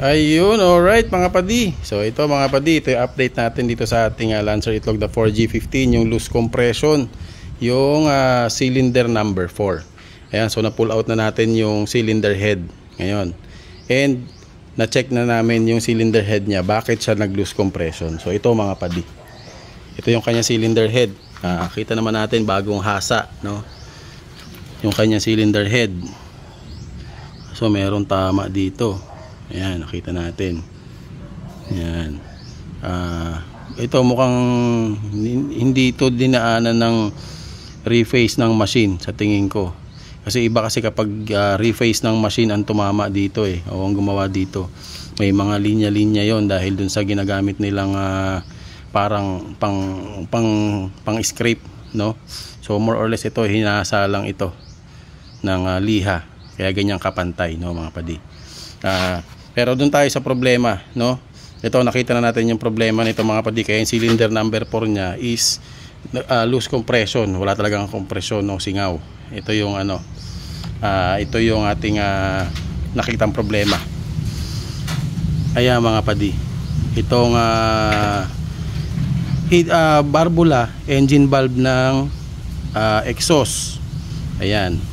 Ayun, alright mga padi. So ito mga padi, ito yung update natin dito sa ating Lancer Itlog the 4G15, yung loose compression, yung cylinder number 4. Ayan, so na-pull out na natin yung cylinder head ngayon. And na-check na namin yung cylinder head niya, bakit siya nag-loose compression. So ito mga padi, ito yung kanya cylinder head. Kita naman natin bagong hasa, no? Yung kanya cylinder head. So meron tama dito. Ayan, nakita natin. Ayan. Ito mukhang hindi ito dinaanan ng reface ng machine sa tingin ko. Kasi iba kasi kapag reface ng machine ang tumama dito o ang gumawa dito. May mga linya-linya yon dahil dun sa ginagamit nilang parang pang scrape, no? So more or less ito hinasa lang ito ng liha. Kaya ganyang kapantay, no mga padi. Pero doon tayo sa problema, no? Ito nakita na natin yung problema nito mga padi. Kaya yung cylinder number 4 niya is loose compression. Wala talagang kompresyon o singaw. Ito yung ito yung ating nakitang problema. Kaya mga padi, itong barbula, engine valve ng exhaust. Ayan.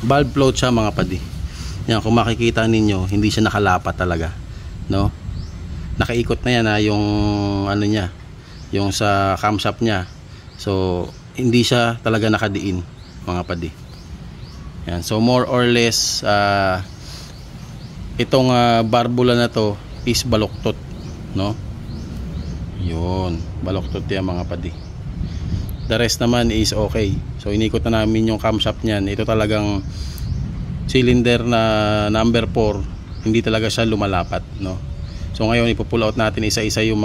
Valve float siya mga padi. Yan, kung makikita ninyo, hindi siya nakalapat talaga, no? Nakaikot na yan yung niya, yung sa camshaft niya. So, hindi siya talaga nakadiin, mga padi. Yan, so more or less itong barbula na to is baluktot, no? Yun, baluktot yan mga padi. The rest naman is okay. So, inikot na namin yung camshaft niyan. Ito talagang cylinder na number 4, hindi talaga siya lumalapat, no? So ngayon ipo-pull out natin isa-isa yung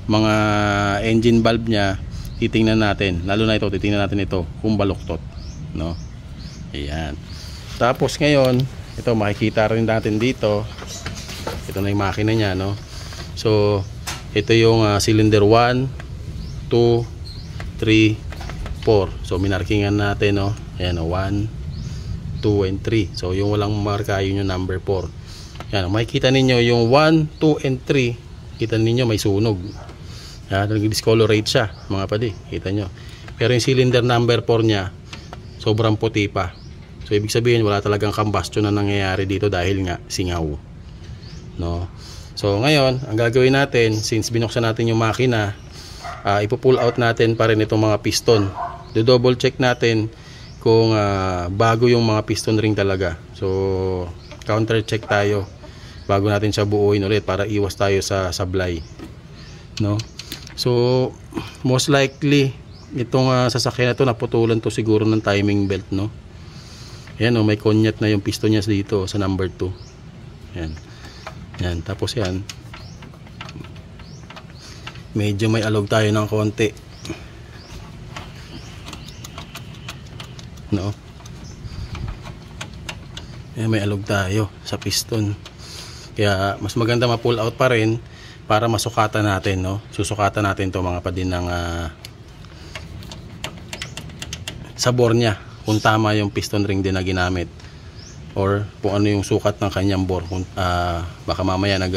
mga engine valve niya. Titingnan natin, lalo na ito, titingnan natin ito kung baluktot, no? Ayan. Tapos ngayon, ito makikita rin natin dito. Ito na yung makina niya, no? So ito yung cylinder 1, 2, 3, 4. So minarkingan natin, no? Ayan, 1, 2 and 3. So yung walang marka yun yung number 4. Yan, makikita ninyo yung 1, 2 and 3. Kita ninyo may sunog. Yan, nag-discolorate siya mga padi. Kita nyo. Pero yung cylinder number 4 niya sobrang puti pa. So ibig sabihin wala talagang combustion na nangyayari dito dahil nga singaw, no? So ngayon ang gagawin natin, since binuksan natin yung makina, ipo-pull out natin pa rin itong mga piston. Do-double check natin kung bago yung mga piston ring talaga. So counter check tayo bago natin siya buuin ulit para iwas tayo sa sablay, no? So most likely itong sasakyan na to naputulan to siguro ng timing belt, no? Ayan, may konyat na yung piston niya dito sa number 2. Ayan. Ayan, tapos yan medyo may alog tayo ng konti, no? May alog tayo sa piston. Kaya mas maganda ma-pull out pa rin para masukatan natin, no? Susukatan natin 'to mga padin ng sabor niya, kung tama yung piston ring din na ginamit or kung ano yung sukat ng kanyang bore. Baka mamaya nag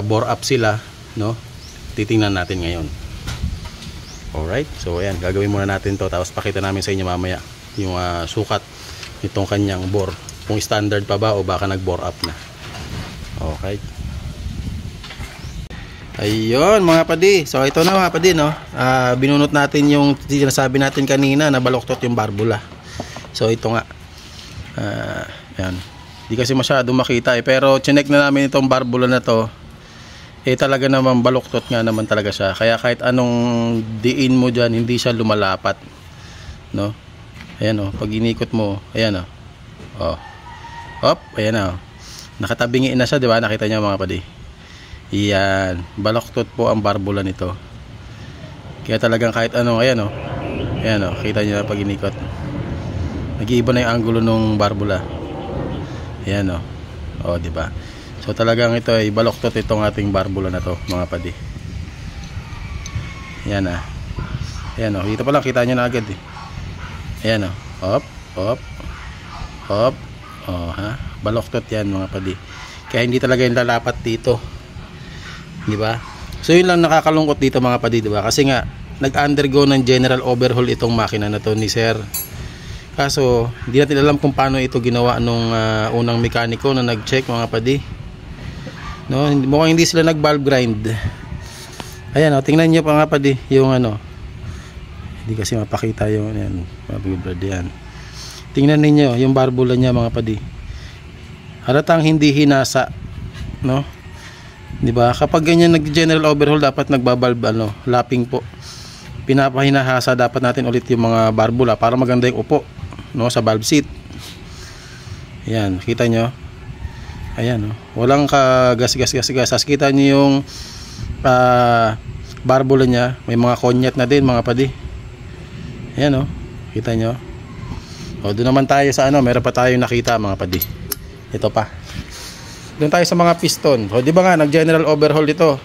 bore up sila, no? Titingnan natin ngayon. Alright, so ayan, gagawin muna natin to, tapos pakita namin sa inyo mamaya yung sukat nitong kanyang bore, kung standard pa ba o baka nag bore up na. Okay, ayun mga padi, so ito na mga padi, no? Binunot natin yung sinasabi natin kanina na baluktot yung barbula. So ito nga, ayan, di kasi masyadong makita pero chinek na namin itong barbula na to. Talaga naman baluktot nga naman talaga siya. Kaya kahit anong diin mo dyan, hindi siya lumalapat, no? Ayan, pag inikot mo, ayan, hop, ayan, nakatabingi na siya, di ba? Nakita niyo mga padi. Iyan, baluktot po ang barbula nito. Kaya talagang kahit ano, ayan, ayan, kita niyo pag inikot, nag-iiba na yung angulo ng barbula. Ayan, di ba? So talagang ito ay baluktot itong ating barbula na to mga padi. Ayan, ayan, dito pa lang kita nyo na agad, Ayan, hop, hop, hop, baloktot yan mga padi. Kaya hindi talaga yung lalapat dito, di ba? So yun lang nakakalungkot dito mga padi, di ba? Kasi nga nag-undergo ng general overhaul itong makina na to ni sir. Kaso hindi natin alam kung paano ito ginawa nung unang mekaniko na nag-check mga padi, no? Mukhang hindi sila nag-valve grind. Ayan, tingnan nyo pa mga padi yung ano, hindi kasi mapakita yung yan, yan. Tingnan ninyo yung barbula niya mga padi, halatang hindi hinasa, no? Di ba? Kapag ganyan nag-general overhaul dapat nagbabalve lapping po, pinapahinahasa dapat natin ulit yung mga barbula para maganda yung upo, no, sa valve seat. Ayan, kita nyo, ayan, no? Walang kagas-gas. Kita nyo yung barbula nya, may mga konyat na din mga padi. Ayan, no? Kita nyo. O doon naman tayo sa meron pa tayong nakita mga padi. Ito pa, doon tayo sa mga piston. O di ba nga nag general overhaul dito,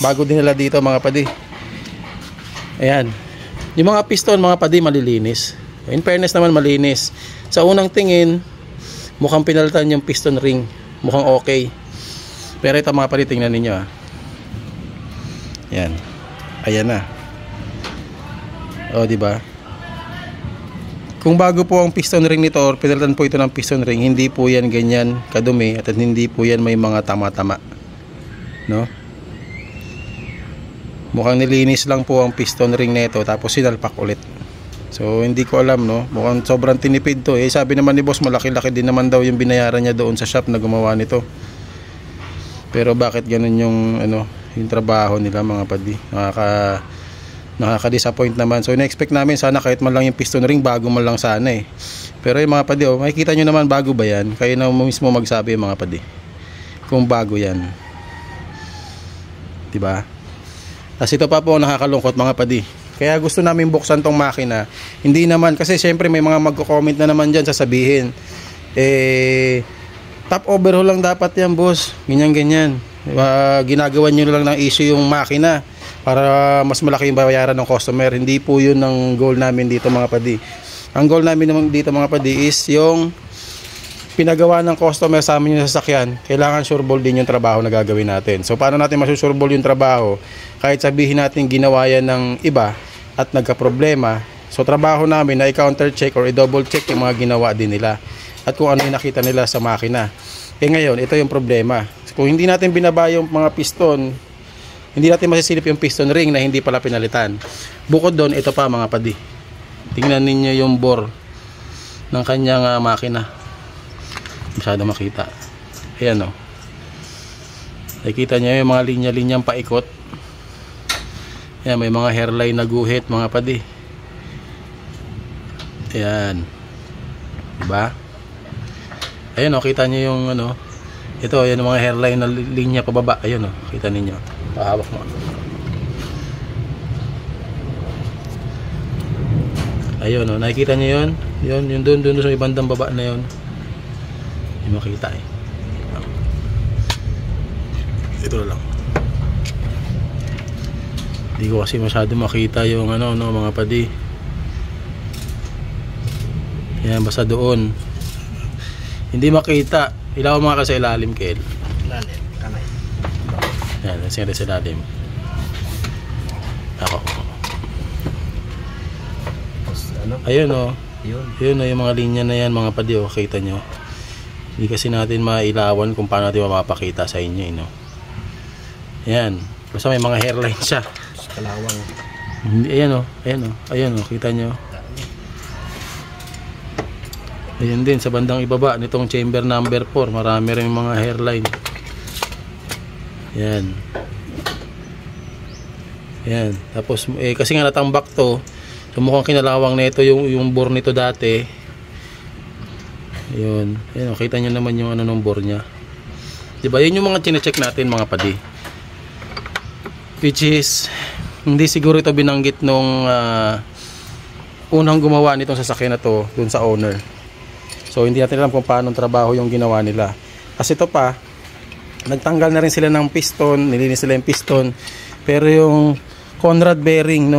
bago din nila dito mga padi. Ayan, yung mga piston mga padi malilinis. In fairness naman malinis. Sa unang tingin mukhang pinalitan yung piston ring, mukhang okay. Pero ito mga padi, tingnan ninyo Ayan. Ayan na. O di ba? Kung bago po ang piston ring nito or pinalitan po ito ng piston ring, hindi po yan ganyan kadumi at hindi po yan may mga tama-tama, no? Mukhang nilinis lang po ang piston ring nito tapos sinalpak ulit. So hindi ko alam, no? Mukhang sobrang tinipid to. Sabi naman ni boss malaki-laki din naman daw yung binayaran niya doon sa shop na gumawa nito. Pero bakit ganun yung yung trabaho nila mga padi? Nakaka-disappoint naman. So na-expect namin sana kahit man lang yung piston ring bago man lang sana Pero yung mga padi, makikita nyo naman bago ba yan? Kayo na mismo magsabi mga padi kung bago yan, diba? Tapos ito pa po nakakalungkot mga padi. Kaya gusto namin buksan tong makina. Hindi naman, kasi syempre may mga magko-comment na naman dyan, sasabihin top overhaul lang dapat yan boss, ganyan. Ginagawa nyo lang ng issue yung makina para mas malaki yung bayaran ng customer. Hindi po yun ang goal namin dito mga padi. Ang goal namin dito mga padi is yung pinagawa ng customer sa amin yung sasakyan. Kailangan sureball din yung trabaho na gagawin natin. So paano natin masusureball yung trabaho? Kahit sabihin natin ginawa yan ng iba at nagka-problema, so trabaho namin na i-counter check or i-double check yung mga ginawa din nila at kung ano yung nakita nila sa makina. Ngayon ito yung problema. Kung hindi natin binaba yung mga piston, hindi natin masisilip yung piston ring na hindi pala pinalitan. Bukod doon, ito pa mga padi, tingnan ninyo yung bore ng kanyang makina. Masyado makita. Ayan nakikita nyo yung mga linya-linyang paikot. Ayan, may mga hairline na guhit mga padi. Ayan, diba? Ayan kita nyo yung ito, ayan yung mga hairline na linya pababa. Ayun kita ninyo. Pahawak mo. Ayun nakikita nyo yun? Yung doon sa ibandang baba na yun. Hindi makita Ito lang. Hindi ko kasi masyado makita yung mga padi. Yan, basta doon. Hindi makita. Ilaw mga ka sa ilalim, Kel. Ilalim, kamay. Yan, sa ilalim. Ako. Ayun Yun yung mga linya na yan mga padi kita nyo. Hindi kasi natin mailawan kung paano natin mapapakita sa inyo Yan. Basta may mga hairline siya. Kalawang. Ayan kita nyo. Ayan din sa bandang ibaba nitong chamber number 4, marami rin mga hairline. Yan. Tapos kasi nga natambak to, so mukhang kinalawang nito yung bore nito dati. Ayun, kita nyo naman yung ng bore nya. Diba? Yun yung mga chine-check natin mga padi. Which is hindi siguro ito binanggit nung unang gumawa nitong sasakyan na to dun sa owner. So hindi natin alam kung paano trabaho yung ginawa nila. Kasi ito pa, nagtanggal na rin sila ng piston, nilinis sila yung piston. Pero yung Conrad bearing,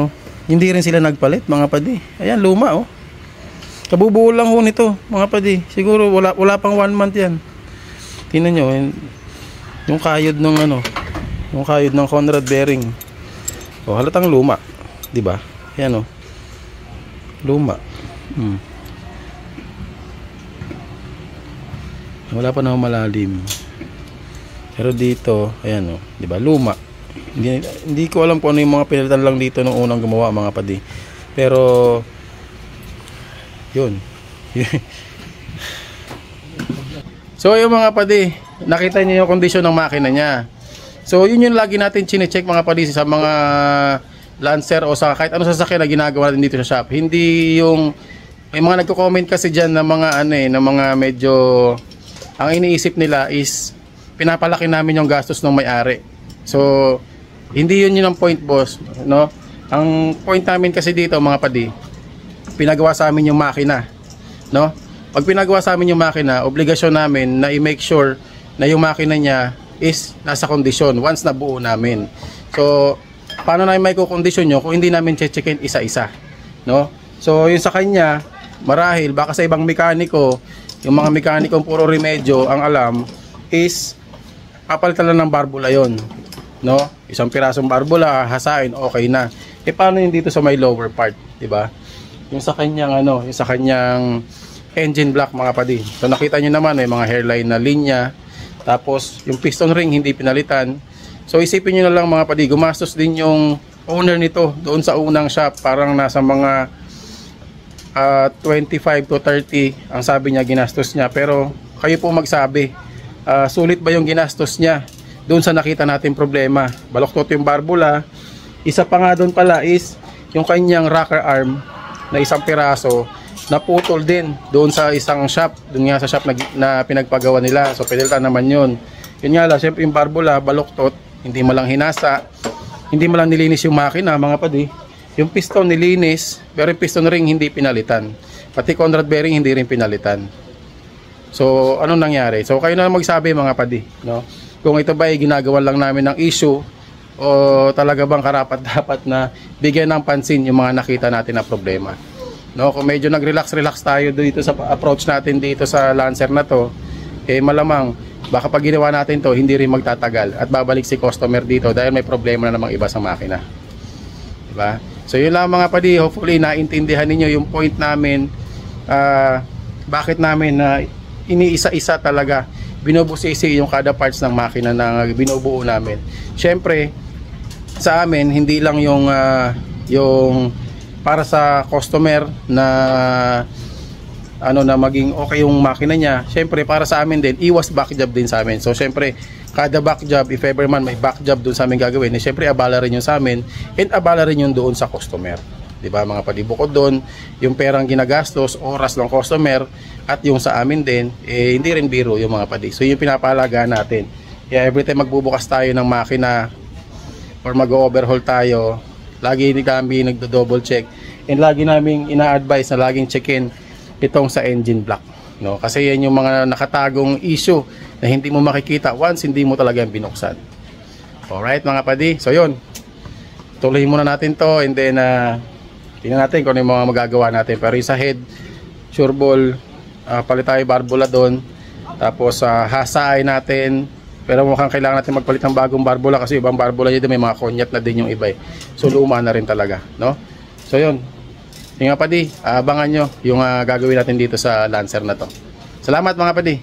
hindi rin sila nagpalit mga padi. Ayan, luma Kabubuo lang nito mga padi. Siguro wala pang 1 month yan. Tingnan nyo, yung kayod ng ano, yung kayod ng Conrad bearing. Oh, halatang luma, 'di ba? Ayan oh. Luma. Wala pa na malalim. Pero dito, ayan oh, 'di ba? Luma. Hindi ko alam kung ano yung mga pinalitan lang dito nung unang gumawa, mga padi. Pero yun. So yung mga padi, nakita niyo yung kondisyon ng makina niya. So yun yung lagi natin chine-check, mga padi, sa mga Lancer o sa kahit ano sasakyan na ginagawa natin dito sa shop. Hindi yung may mga nagko-comment kasi diyan na mga ano na mga medyo ang iniisip nila is pinapalaki namin yung gastos ng may-ari. So hindi yun ang point, boss, no? Ang point namin kasi dito, mga padi, pinagawa sa amin yung makina, no? Pag pinagawa sa amin yung makina, obligasyon namin na i-make sure na yung makina niya is nasa kondisyon once na buo namin. So, paano namin may kukondisyon nyo kung hindi namin checkin isa-isa, no? So, yung sa kanya, marahil, baka sa ibang mekaniko, yung mga mekanikong puro remedyo, ang alam is papalitan lang ng barbula yon, no? Isang pirasong barbula, hasain, okay na. Paano yung dito sa may lower part, di ba? Yung sa kanyang ano, yung sa kanyang engine block, mga padi. So nakita niyo naman may mga hairline na linya. Tapos yung piston ring hindi pinalitan. So isipin niyo na lang, mga padi, gumastos din yung owner nito doon sa unang shop, parang nasa mga 25 to 30 ang sabi niya ginastos niya. Pero kayo po magsabi, sulit ba yung ginastos niya doon sa nakita natin problema? Baloktot yung barbula. Isa pa nga doon pala is yung kanyang rocker arm na isang piraso naputol din doon sa isang shop, doon nga sa shop na pinagpagawa nila. So pinilitan naman yun. Yun nga lang, syempre yung barbula baloktot, hindi mo lang hinasa, hindi mo lang nilinis yung makina, mga padi. Yung piston nilinis, pero yung piston ring hindi pinalitan, pati Conrad bearing hindi rin pinalitan. So anong nangyari? So kayo na magsabi, mga padi, no? Kung ito ba ay ginagawa lang namin ng issue o talaga bang karapat-dapat na bigyan ng pansin yung mga nakita natin na problema, no? Kung medyo nag-relax tayo dito sa approach natin dito sa Lancer na to, malamang baka pag ginawa natin to hindi rin magtatagal at babalik si customer dito dahil may problema na namang iba sa makina, diba? So yun lang, mga padi, hopefully naintindihan niyo yung point namin, bakit namin na iniisa-isa talaga binubusisi yung kada parts ng makina na binubuo namin. Syempre sa amin hindi lang yung para sa customer na ano na maging okay yung makina niya. Syempre para sa amin din, iwas back job din sa amin. So syempre kada back job, if ever man may back job doon sa amin gagawin, syempre abala rin yung sa amin and abala rin yung doon sa customer, diba, mga padi? Bukod doon, yung perang ginagastos, oras ng customer at yung sa amin din, hindi rin biro yung mga padi. So yung pinapahalagaan natin. Kaya every time magbubukas tayo ng makina or mag-overhaul tayo, lagi kami nagdo-double check and lagi naming ina-advise na laging check-in itong sa engine block, no? Kasi yan yung mga nakatagong issue na hindi mo makikita once hindi mo talaga binuksan. Alright, mga padi, so yun, tuloy muna natin to and then tingnan natin kung ano yung mga magagawa natin. Pero yung sa head, sure ball, palit tayo barbula doon. Tapos hasay natin. Pero mukhang kailangan natin magpalit ng bagong barbula kasi ibang barbula yun may mga konyat na din yung iba. So luma na rin talaga, no? So yun, yung mga padi, abangan nyo yung gagawin natin dito sa Lancer na to. Salamat, mga padi.